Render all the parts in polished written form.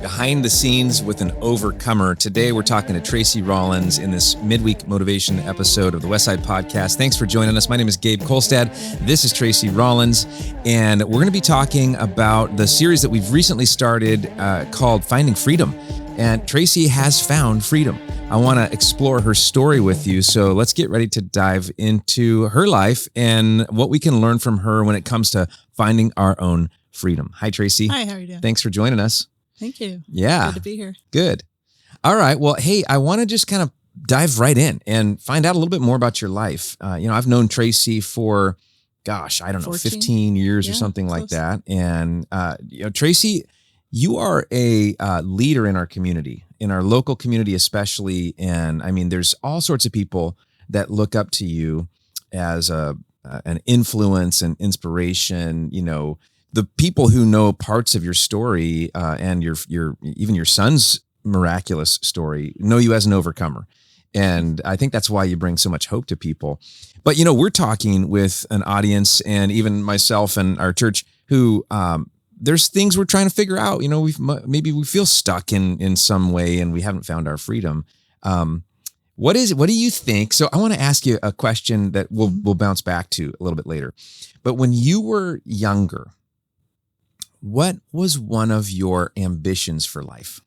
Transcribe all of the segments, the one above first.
behind the scenes with an overcomer. Today, we're talking to Tracy Rawlins in this Midweek Motivation episode of the Westside podcast. Thanks for joining us. My name is Gabe Kolstad. This is Tracy Rawlins, and we're going to be talking about the series that we've recently started called Finding Freedom. And Tracy has found freedom. I want to explore her story with you. So let's get ready to dive into her life and what we can learn from her when it comes to finding our own freedom. Hi, Tracy. Hi, how are you doing? Thanks for joining us. Thank you. Yeah. Good to be here. Good. All right. Well, hey, I want to just kind of dive right in and find out a little bit more about your life. I've known Tracy for, 15 years or something close. Like that. And, Tracy, you are a leader in our community, in our local community especially. And I mean, there's all sorts of people that look up to you as an influence and inspiration. You know, the people who know parts of your story and your even your son's miraculous story know you as an overcomer. And I think that's why you bring so much hope to people. But, we're talking with an audience and even myself and our church who there's things we're trying to figure out. Maybe we feel stuck in some way and we haven't found our freedom. What do you think? So I want to ask you a question that we'll bounce back to a little bit later. But when you were younger, what was one of your ambitions for life?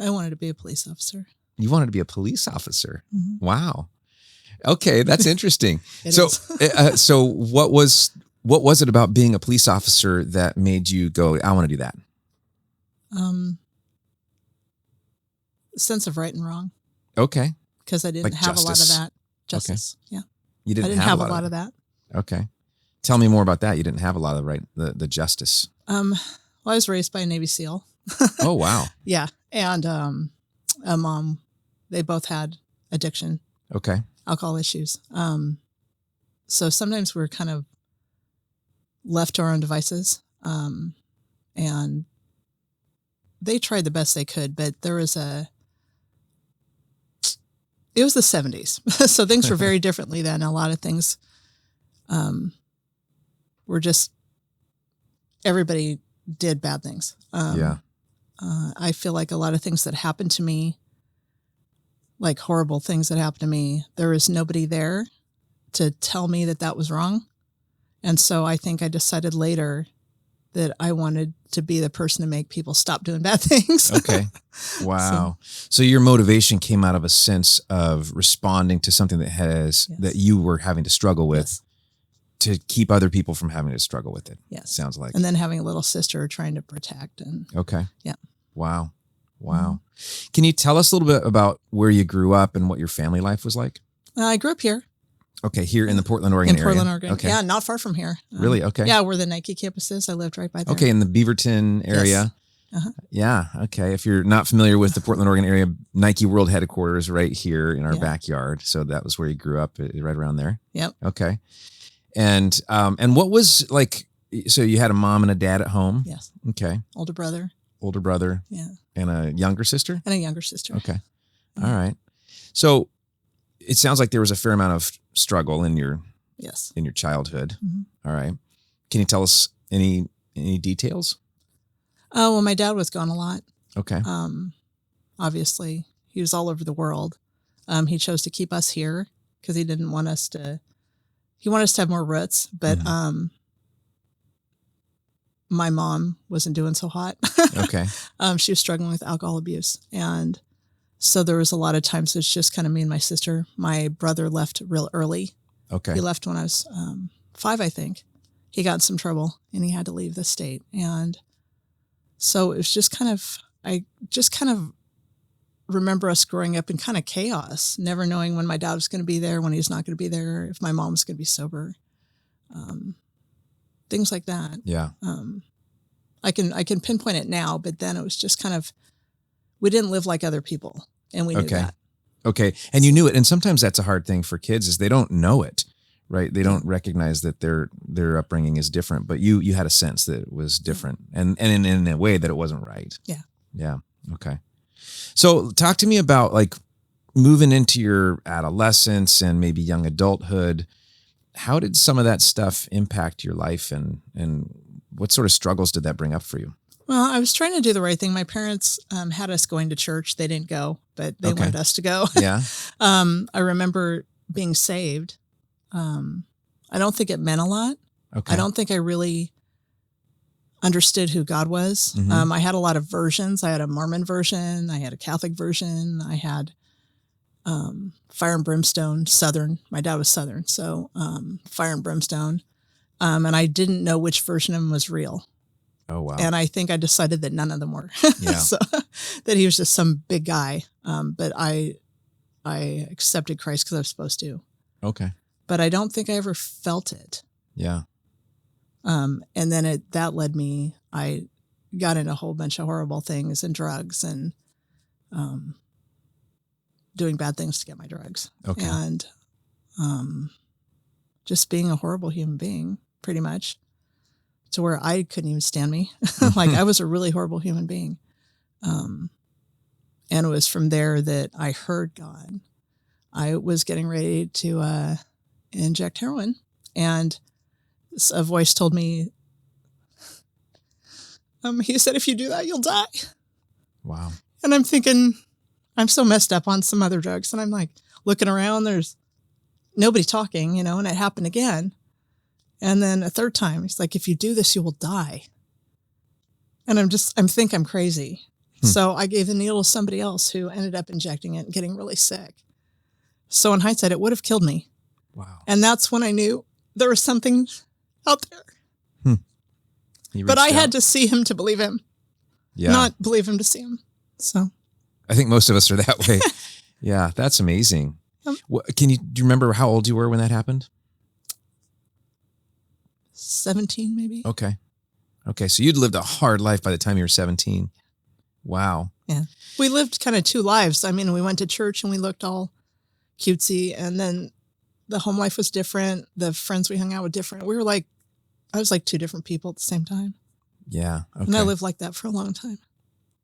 I wanted to be a police officer. You wanted to be a police officer? Mm-hmm. Wow. Okay, that's interesting. So what was it about being a police officer that made you go, I want to do that? Sense of right and wrong. Okay. Because I didn't have justice. A lot of that. Justice. Okay. Yeah. You didn't I didn't have a lot of that. Okay. Tell me more about that. You didn't have a lot of the justice. Well, I was raised by a Navy SEAL. Oh, wow. Yeah. And a mom, they both had addiction. Okay. Alcohol issues. So sometimes we're kind of left to our own devices. And they tried the best they could, but it was the 70s. So things were very differently then. A lot of things were just, everybody did bad things. I feel like a lot of things that happened to me, like horrible things that happened to me, there was nobody there to tell me that was wrong. And so I think I decided later that I wanted to be the person to make people stop doing bad things. Okay. Wow. So your motivation came out of a sense of responding to something that you were having to struggle with to keep other people from having to struggle with it. Yes. Sounds like. And then having a little sister trying to protect. Okay. Yeah. Wow. Mm-hmm. Can you tell us a little bit about where you grew up and what your family life was like? I grew up here. Okay, here in the Portland, Oregon area. In Portland, Oregon. Okay. Yeah, not far from here. Really? Okay. Yeah, where the Nike campus is. I lived right by there. Okay, in the Beaverton area. Yes. Uh-huh. Yeah, okay. If you're not familiar with the Portland, Oregon area, Nike World headquarters right here in our backyard. So that was where you grew up, right around there? Yep. Okay. And what was like, so you had a mom and a dad at home? Yes. Okay. Older brother. Yeah. And a younger sister? And a younger sister. Okay. All right. So it sounds like there was a fair amount of struggle in your childhood. Mm-hmm. All right. Can you tell us any details? Oh, well, my dad was gone a lot. Okay. Obviously he was all over the world. He chose to keep us here because he didn't want us to, he wanted us to have more roots, but, my mom wasn't doing so hot. Okay. She was struggling with alcohol abuse. And so there was a lot of times it's just kind of me and my sister. My brother left real early. Okay. He left when I was 5, I think. He got in some trouble and he had to leave the state. And so it was I just kind of remember us growing up in kind of chaos, never knowing when my dad was going to be there, when he's not going to be there, if my mom was going to be sober. Things like that. Yeah. I can pinpoint it now, but then it was just kind of, we didn't live like other people, and we knew that. Okay. And you knew it. And sometimes that's a hard thing for kids is they don't know it, right? They don't recognize that their upbringing is different, but you had a sense that it was different and in a way that it wasn't right. Yeah. Yeah. Okay. So talk to me about like moving into your adolescence and maybe young adulthood. How did some of that stuff impact your life and what sort of struggles did that bring up for you? Well, I was trying to do the right thing. My parents had us going to church. They didn't go, but they wanted us to go. Yeah. I remember being saved. I don't think it meant a lot. Okay. I don't think I really understood who God was. Mm-hmm. I had a lot of versions. I had a Mormon version. I had a Catholic version. I had fire and brimstone, Southern. My dad was Southern, so fire and brimstone. And I didn't know which version of him was real. Oh, wow. And I think I decided that none of them were. Yeah. So that he was just some big guy. But I accepted Christ because I was supposed to. Okay. But I don't think I ever felt it. Yeah. And then that led me, I got into a whole bunch of horrible things and drugs and doing bad things to get my drugs. Okay. And just being a horrible human being, pretty much, to where I couldn't even stand me. Like I was a really horrible human being. And it was from there that I heard God. I was getting ready to inject heroin, and a voice told me, he said, if you do that, you'll die. Wow. And I'm thinking, I'm so messed up on some other drugs. And I'm like looking around, there's nobody talking, and it happened again. And then a third time, he's like, if you do this, you will die. And I think I'm crazy. So I gave the needle to somebody else who ended up injecting it and getting really sick. So in hindsight, it would have killed me. Wow. And that's when I knew there was something out there. But I had to see him to believe him. Yeah. Not believe him to see him. So I think most of us are that way. Yeah, that's amazing. Do you remember how old you were when that happened? 17, maybe. Okay. So you'd lived a hard life by the time you were 17. Wow. Yeah. We lived kind of two lives. I mean, we went to church and we looked all cutesy, and then the home life was different. The friends we hung out with different. I was like two different people at the same time. Yeah. Okay. And I lived like that for a long time.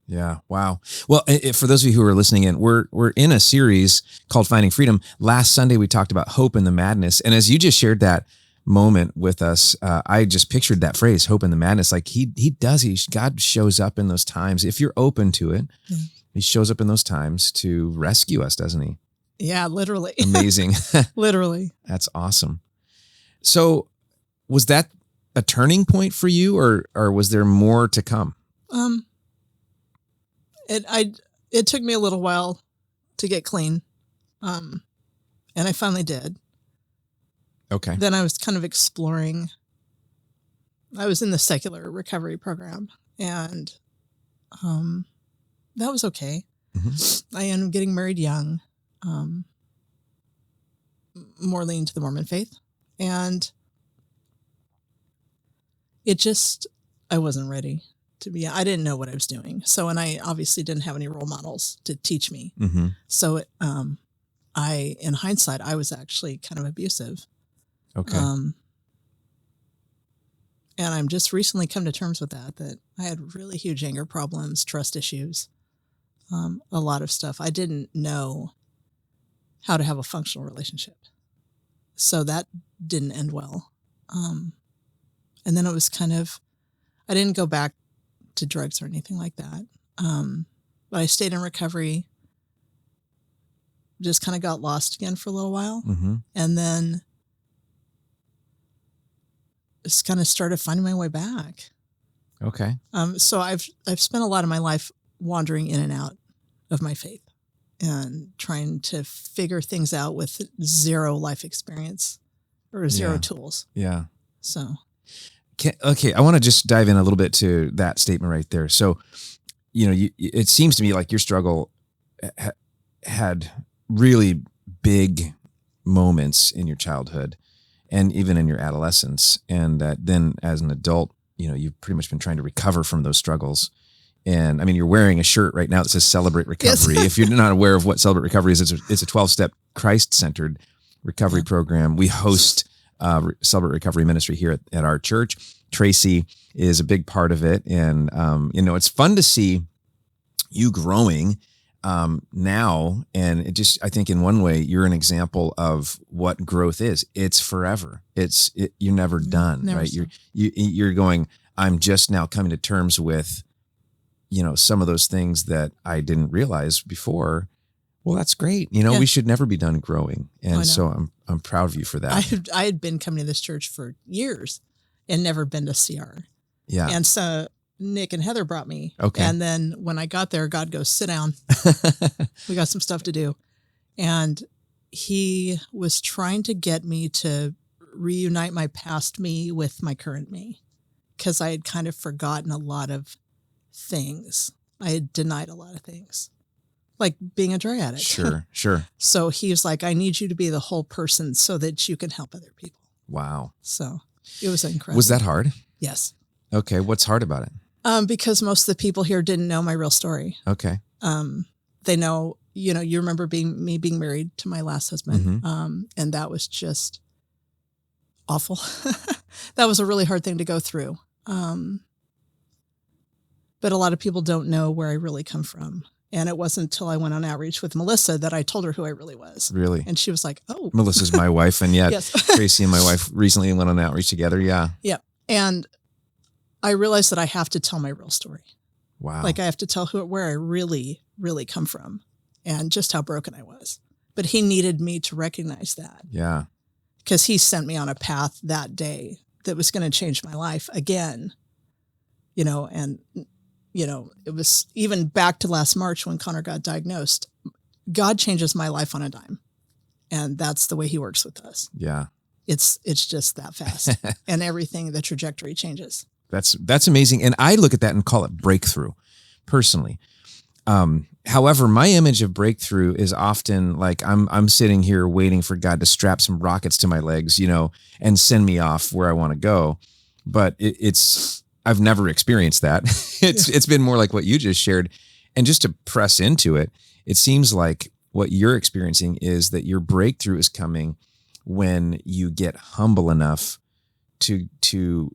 Yeah. Wow. Well, for those of you who are listening in, we're in a series called Finding Freedom. Last Sunday, we talked about hope in the madness. And as you just shared that moment with us, I just pictured that phrase, hope in the madness. Like God shows up in those times. If you're open to it, he shows up in those times to rescue us, doesn't he? Yeah, literally. Amazing. Literally. That's awesome. So was that a turning point for you, or was there more to come? It took me a little while to get clean. And I finally did. Okay. Then I was kind of exploring. I was in the secular recovery program, and that was okay. Mm-hmm. I ended up getting married young, more leaning to the Mormon faith. And I wasn't ready I didn't know what I was doing. So, and I obviously didn't have any role models to teach me. Mm-hmm. So, in hindsight, I was actually kind of abusive. Okay. And I'm just recently come to terms with that I had really huge anger problems, trust issues, a lot of stuff. I didn't know how to have a functional relationship. So that didn't end well. And then it was I didn't go back to drugs or anything like that. But I stayed in recovery, just kind of got lost again for a little while. Mm-hmm. And then just kind of started finding my way back. Okay. So I've spent a lot of my life wandering in and out of my faith and trying to figure things out with zero life experience or zero tools. Yeah. So. Okay. I want to just dive in a little bit to that statement right there. So, it seems to me like your struggle had really big moments in your childhood and even in your adolescence. And that then as an adult, you've pretty much been trying to recover from those struggles. And I mean, you're wearing a shirt right now that says Celebrate Recovery. Yes. If you're not aware of what Celebrate Recovery is, it's a 12-step Christ-centered recovery program. We host Celebrate Recovery Ministry here at our church. Tracy is a big part of it. And, it's fun to see you growing now. And I think in one way, you're an example of what growth is. It's forever. You're never done, right? You're going, I'm just now coming to terms with some of those things that I didn't realize before. Well, that's great. We should never be done growing. And so I'm proud of you for that. I had been coming to this church for years and never been to CR. Yeah. And so Nick and Heather brought me. Okay. And then when I got there, God goes, sit down. We got some stuff to do. And he was trying to get me to reunite my past me with my current me, because I had kind of forgotten a lot of things. I had denied a lot of things, like being a drug addict. Sure. So he was like, I need you to be the whole person so that you can help other people. Wow. So it was incredible. Was that hard? Yes. Okay. What's hard about it? Because most of the people here didn't know my real story. Okay. They know, you remember me being married to my last husband. Mm-hmm. And that was just awful. That was a really hard thing to go through. But a lot of people don't know where I really come from. And it wasn't until I went on outreach with Melissa that I told her who I really was. Really? And she was like, oh. Melissa's my wife. And yet yes. Tracy and my wife recently went on outreach together. Yeah. Yeah. And I realized that I have to tell my real story. Wow. Like I have to tell where I really, really come from and just how broken I was. But he needed me to recognize that. Yeah. Because he sent me on a path that day that was going to change my life again. And it was even back to last March when Connor got diagnosed. God changes my life on a dime. And that's the way he works with us. Yeah. It's just that fast. And everything, the trajectory changes. That's amazing. And I look at that and call it breakthrough personally. However, my image of breakthrough is often like I'm sitting here waiting for God to strap some rockets to my legs, and send me off where I want to go. But I've never experienced that. It's been more like what you just shared. And just to press into it, it seems like what you're experiencing is that your breakthrough is coming when you get humble enough to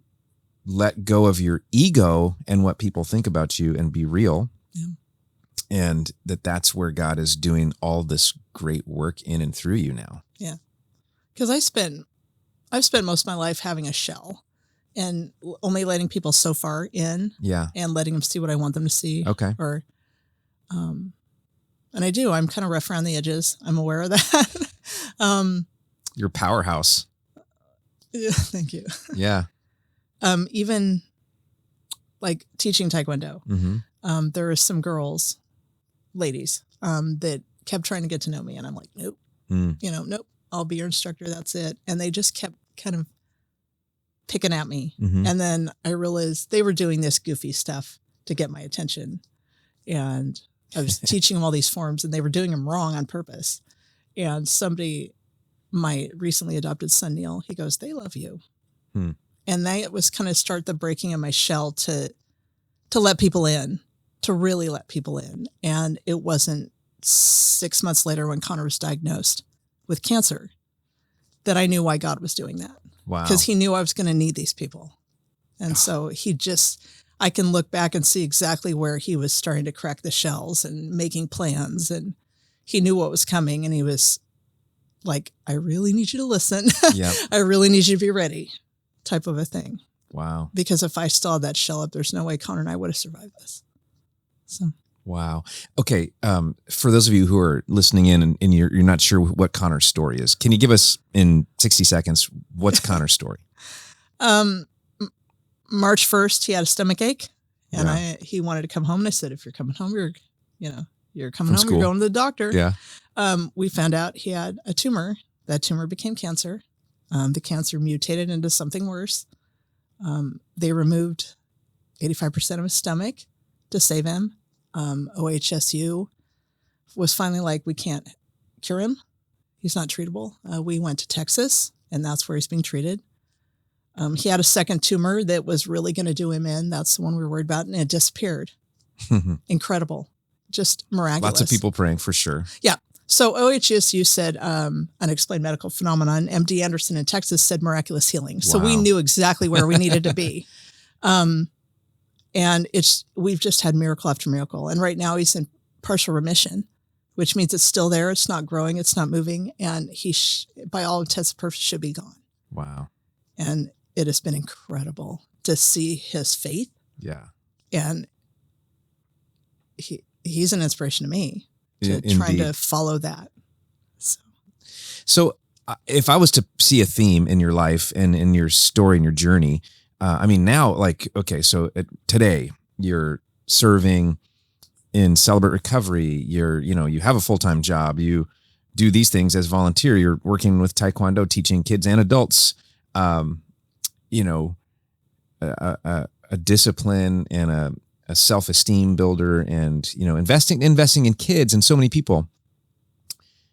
let go of your ego and what people think about you and be real. Yeah. And that's where God is doing all this great work in and through you now. Yeah. Because I've spent most of my life having a shell and only letting people so far in. Yeah. And letting them see what I want them to see. Okay. And I do. I'm kind of rough around the edges. I'm aware of that. You're a powerhouse. Yeah, thank you. Yeah. Even like teaching Taekwondo, Mm-hmm. there are some ladies, that kept trying to get to know me. And I'm like, nope, nope, I'll be your instructor. That's it. And they just kept kind of picking at me. Mm-hmm. And then I realized they were doing this goofy stuff to get my attention. And I was teaching them all these forms and they were doing them wrong on purpose. And my recently adopted son, Neil, he goes, they love you. And that was kind of start the breaking of my shell to let people in, to really let people in. And it wasn't 6 months later when Connor was diagnosed with cancer that I knew why God was doing that. Wow. Because he knew I was going to need these people. And so I can look back and see exactly where he was starting to crack the shells and making plans. And he knew what was coming. And he was like, I really need you to listen. Yep. I really need you to be ready, type of a thing. Wow. Because if I still had that shell up, there's no way Connor and I would have survived this. So. Wow. Okay. For those of you who are listening in and you're not sure what Connor's story is, can you give us in 60 seconds, what's Connor's story? March 1st, he had a stomach ache and he wanted to come home. And I said, if you're coming home, you're coming home, you're going to the doctor. Yeah. We found out he had a tumor. That tumor became cancer. The cancer mutated into something worse. They removed 85% of his stomach to save him. OHSU was finally like, we can't cure him. He's not treatable. We went to Texas and that's where he's being treated. He had a second tumor that was really going to do him in. That's the one we were worried about. And it disappeared. Incredible. Just miraculous. Lots of people praying for sure. Yeah. So OHSU said unexplained medical phenomenon. MD Anderson in Texas said miraculous healing. So we knew exactly where we needed to be. And we've just had miracle after miracle. And right now he's in partial remission, which means it's still there. It's not growing. It's not moving. And he, by all intents and purposes, should be gone. Wow. And it has been incredible to see his faith. Yeah. And he's an inspiration to me to trying to follow that. So if I was to see a theme in your life and in your story and your journey, now, like, okay, so today you're serving in Celebrate Recovery. You have a full-time job. You do these things as volunteer. You're working with Taekwondo, teaching kids and adults, a discipline and a self-esteem builder, and, investing in kids and so many people.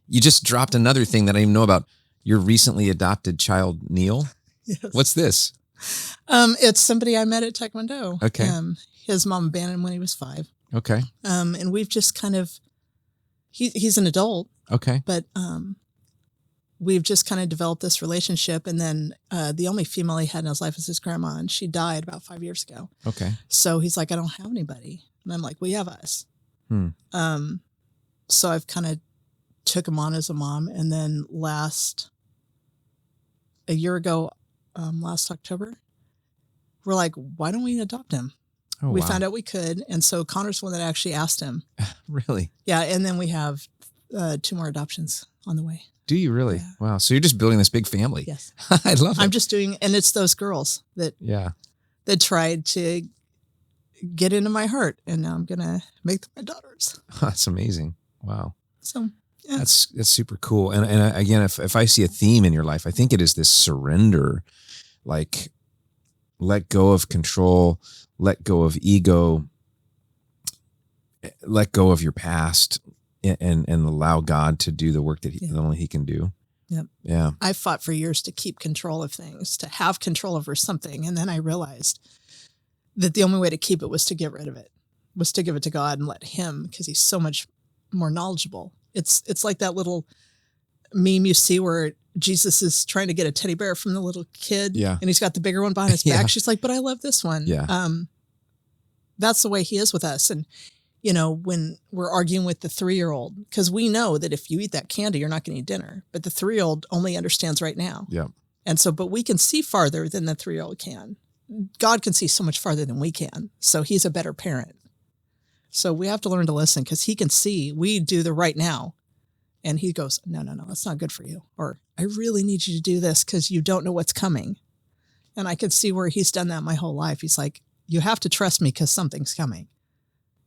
You just dropped another thing that I didn't even know about. Your recently adopted child, Neil. Yes. What's this? It's somebody I met at Taekwondo. Okay. His mom abandoned him when he was 5. Okay. And we've just kind of, he's an adult. Okay. But we've just kind of developed this relationship. And then the only female he had in his life was his grandma, and she died about 5 years ago. Okay. So he's like, I don't have anybody. And I'm like, we have us. So I've kind of took him on as a mom. And then a year ago, last October, we're like, why don't we adopt him? Oh, we wow. found out we could. And so Connor's the one that actually asked him. Really? Yeah. And then we have 2 more adoptions on the way. Do you really? Yeah. Wow. So you're just building this big family. Yes. I love it. I'm just doing, and it's those girls that tried to get into my heart, and now I'm going to make them my daughters. That's amazing. Wow. So yeah. That's super cool. And again, if I see a theme in your life, I think it is this surrender, like let go of control, let go of ego, let go of your past, and allow God to do the work that only he can do. Yep. Yeah. I fought for years to keep control of things, to have control over something. And then I realized that the only way to keep it was to get rid of it, was to give it to God and let him, because he's so much more knowledgeable. It's like that little meme you see where Jesus is trying to get a teddy bear from the little kid. Yeah. And he's got the bigger one behind his back. She's like, but I love this one. Yeah. That's the way he is with us. And, when we're arguing with the 3-year-old, because we know that if you eat that candy, you're not going to eat dinner. But the 3-year-old only understands right now. Yeah. And so, but we can see farther than the 3-year-old can. God can see so much farther than we can. So he's a better parent. So we have to learn to listen, because he can see we do the right now. And he goes, no, that's not good for you. Or I really need you to do this because you don't know what's coming. And I can see where he's done that my whole life. He's like, you have to trust me because something's coming,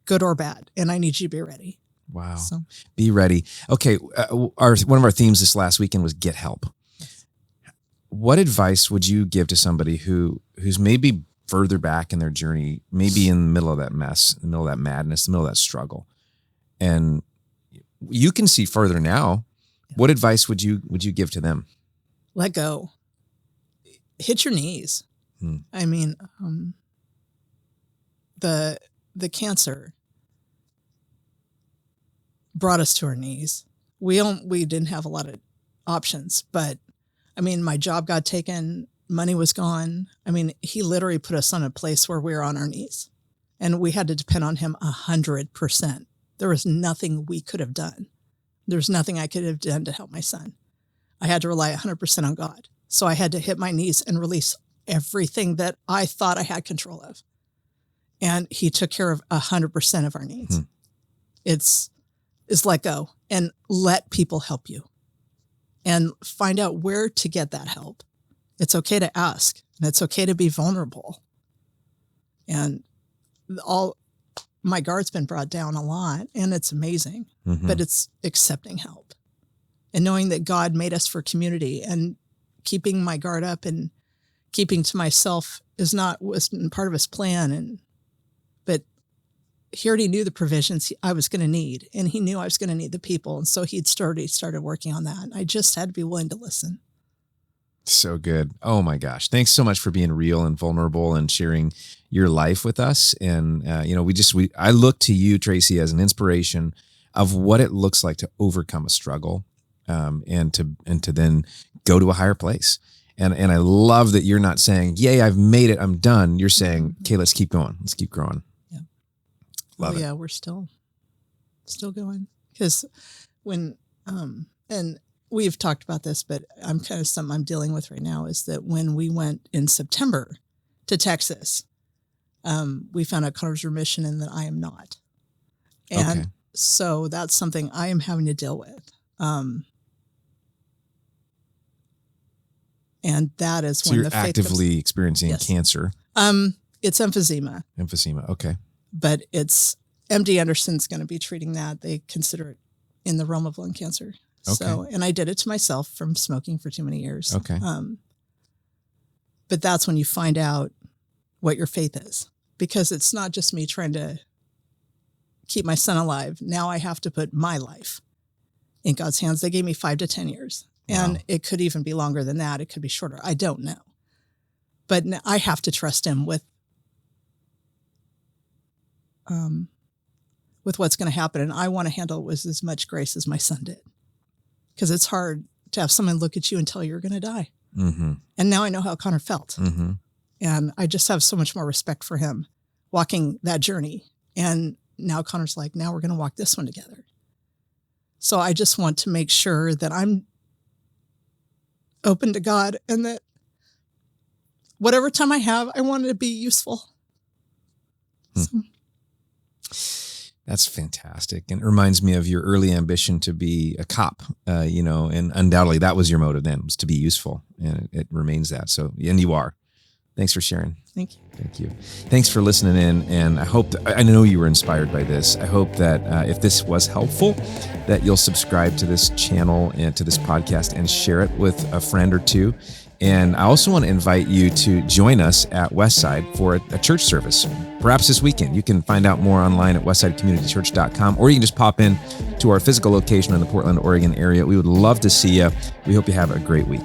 good or bad. And I need you to be ready. Wow. So. Be ready. Okay. One of our themes this last weekend was get help. Yes. What advice would you give to somebody who's maybe further back in their journey, maybe in the middle of that mess, in the middle of that madness, in the middle of that struggle, and you can see further now? What advice would you give to them? Let go. Hit your knees. I mean, the cancer brought us to our knees. We didn't have a lot of options, but I mean, my job got taken, money was gone. I mean, he literally put us on a place where we were on our knees, and we had to depend on him 100%. There was nothing we could have done. There was nothing I could have done to help my son. I had to rely 100% on God. So I had to hit my knees and release everything that I thought I had control of. And he took care of 100% of our needs. It's let go and let people help you, and find out where to get that help. It's okay to ask, and it's okay to be vulnerable. And my guard's been brought down a lot, and it's amazing, but it's accepting help and knowing that God made us for community, and keeping my guard up and keeping to myself was part of his plan. But he already knew the provisions I was going to need, and he knew I was going to need the people. And so he started working on that. I just had to be willing to listen. So good. Oh my gosh. Thanks so much for being real and vulnerable and sharing your life with us. And, I look to you, Tracy, as an inspiration of what it looks like to overcome a struggle, and to then go to a higher place. And I love that you're not saying, yay, I've made it, I'm done. You're saying, okay, let's keep going. Let's keep growing. Yeah. Love it. Yeah, we're still going. Because and we've talked about this, but something I'm dealing with right now is that when we went in September to Texas, we found out Connor's remission and that I am not. And so that's something I am having to deal with. And that is so when you're the faith actively experiencing cancer. It's emphysema. Emphysema, okay. But it's MD Anderson's going to be treating that. They consider it in the realm of lung cancer. Okay. So, and I did it to myself from smoking for too many years. Okay. But that's when you find out what your faith is, because it's not just me trying to keep my son alive. Now I have to put my life in God's hands. They gave me 5 to 10 years. And it could even be longer than that. It could be shorter. I don't know. But I have to trust him with what's going to happen. And I want to handle it with as much grace as my son did. Because it's hard to have someone look at you and tell you you're going to die. Mm-hmm. And now I know how Connor felt. Mm-hmm. And I just have so much more respect for him walking that journey. And now Connor's like, now we're going to walk this one together. So I just want to make sure that I'm open to God, and that whatever time I have, I want it to be useful. So. That's fantastic. And it reminds me of your early ambition to be a cop, and undoubtedly that was your motive then, was to be useful, and it remains that. So, and you are. Thanks for sharing. Thank you. Thank you. Thanks for listening in. And I know you were inspired by this. I hope that if this was helpful, that you'll subscribe to this channel and to this podcast and share it with a friend or two. And I also want to invite you to join us at Westside for a church service, perhaps this weekend. You can find out more online at westsidecommunitychurch.com, or you can just pop in to our physical location in the Portland, Oregon area. We would love to see you. We hope you have a great week.